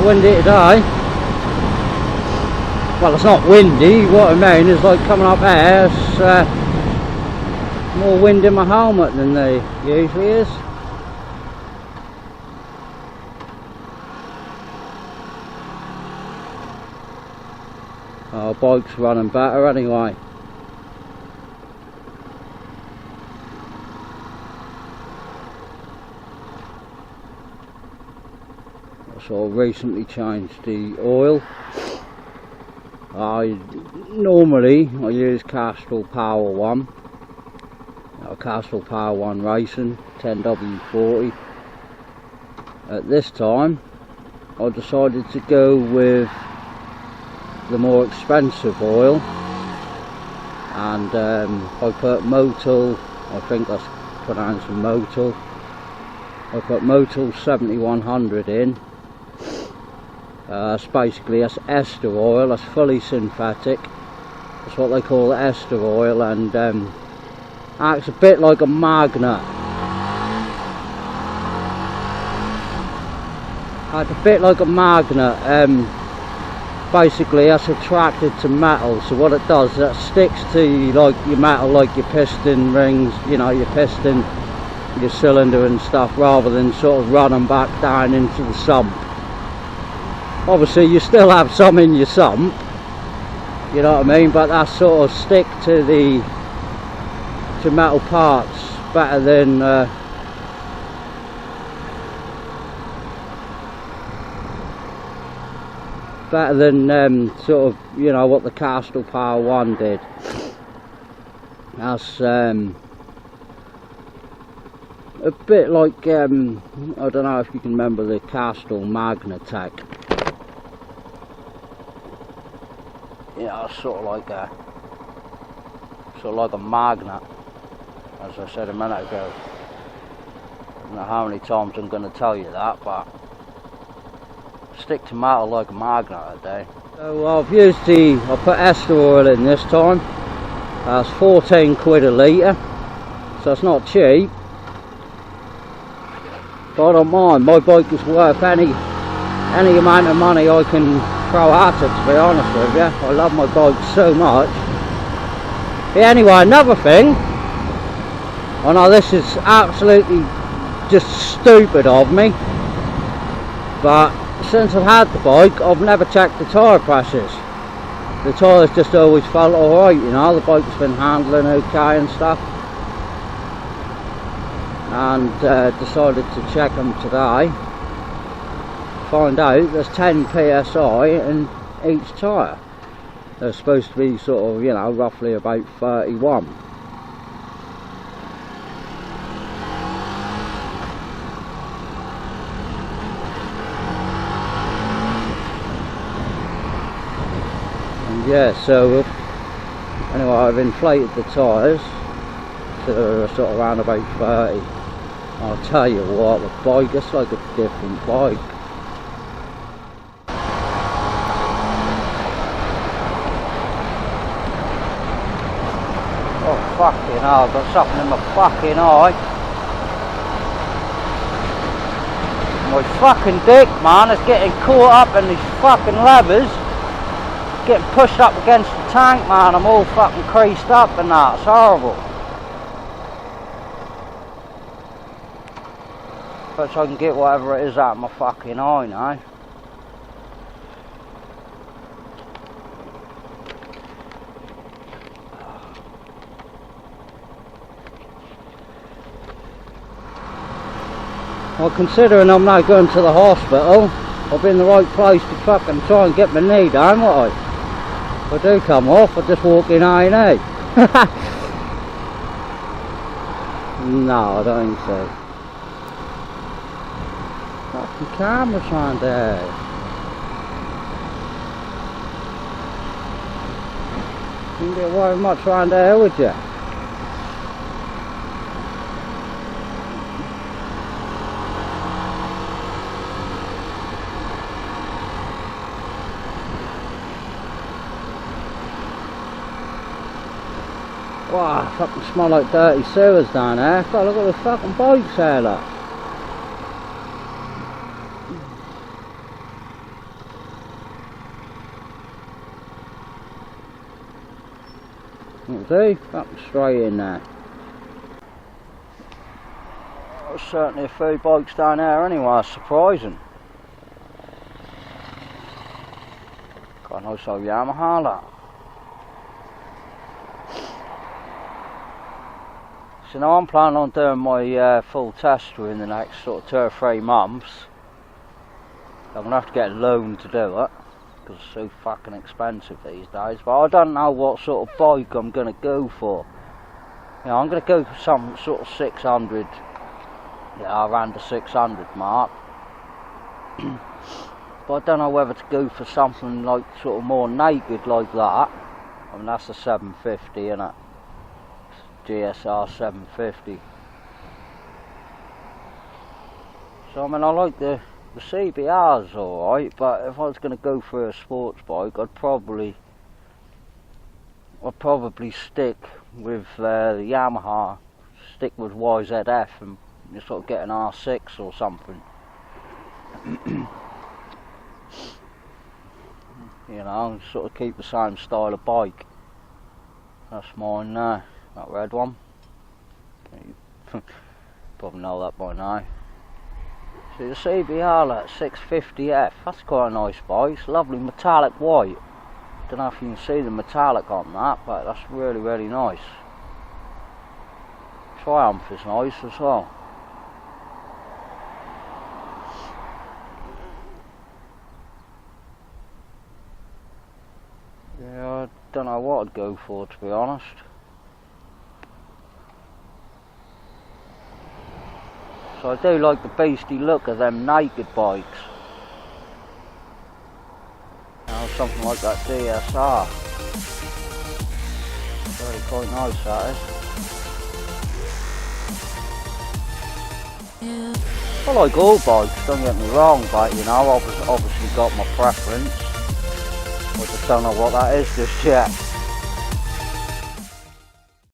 windy today. Well, it's not windy, what I mean is like coming up there, it's more wind in my helmet than there usually is. Our bike's running better anyway. So I recently changed the oil. Normally I use Castrol Power 1, Castrol Power 1 Racing 10W40. At this time I decided to go with the more expensive oil, and I put Motul, I think that's pronounced Motul, I put Motul 7100 in. It's basically, that's ester oil, that's fully synthetic, that's what they call ester oil, and acts a bit like a magnet. Acts a bit like a magnet. Basically that's attracted to metal, so what it does, that sticks to like your metal, like your piston rings, you know, your piston, your cylinder and stuff, rather than sort of running back down into the sump. Obviously you still have some in your sump, you know what I mean, but that sort of stick to the metal parts better than sort of, you know, what the Castrol Power 1 did. That's a bit like I don't know if you can remember the Castrol Magnatech. Yeah, it's sort of like a magnet, as I said a minute ago. I don't know how many times I'm going to tell you that, but stick to metal like a magnet a day. So I've used I put ester oil in this time. That's 14 quid a litre, so it's not cheap. But I don't mind, my bike is worth any amount of money I can throw at it, to be honest with you. I love my bike so much. Yeah, anyway, another thing, I know this is absolutely just stupid of me, but since I've had the bike I've never checked the tyre pressures. The tyres just always felt alright, you know, the bike's been handling okay and stuff. And decided to check them today. Find out there's 10 psi in each tyre. They're supposed to be sort of, you know, roughly about 31. And yeah, so anyway, I've inflated the tyres to sort of around about 30. I'll tell you what, the bike, it's like a different bike. Oh fucking hell, I've got something in my fucking eye. My fucking dick, man, is getting caught up in these fucking levers. Getting pushed up against the tank, man. I'm all fucking creased up and that, it's horrible. So I can get whatever it is out of my fucking eye now. Well, considering I'm now going to the hospital, I'll be in the right place to fucking try and get my knee down, won't I? If I do come off, I'll just walk in A&E. No, I don't think so. Fucking camera's around there. You didn't get away much around there, would you? Wow, fucking smell like dirty sewers down there. God, look at the fucking bikes there, look. It'll do, up straight in there. There's certainly a few bikes down there anyway, surprising. Got a nice old Yamaha, that. So now I'm planning on doing my full test within the next sort of 2 or 3 months. I'm going to have to get a loan to do it, because it's so fucking expensive these days. But I don't know what sort of bike I'm going to go for. You know, I'm going to go for some sort of 600, yeah, around the 600 mark. But I don't know whether to go for something like sort of more naked like that. I mean, that's a 750, innit? GSR 750. So I mean, I like the CBR's alright, but if I was going to go for a sports bike, I'd probably stick with the Yamaha, stick with YZF, and sort of get an R6 or something. You know, sort of keep the same style of bike. That's mine there, that red one. You probably know that by now. See the CBR, that 650F, that's quite a nice bike. It's lovely metallic white. Don't know if you can see the metallic on that, but that's really, really nice. Triumph is nice as well. Yeah, I don't know what I'd go for, to be honest. So I do like the beastie look of them naked bikes. You know, something like that DSR. Very quite nice, that is. I like all bikes, don't get me wrong, but you know, I've obviously got my preference. I just don't know what that is just yet.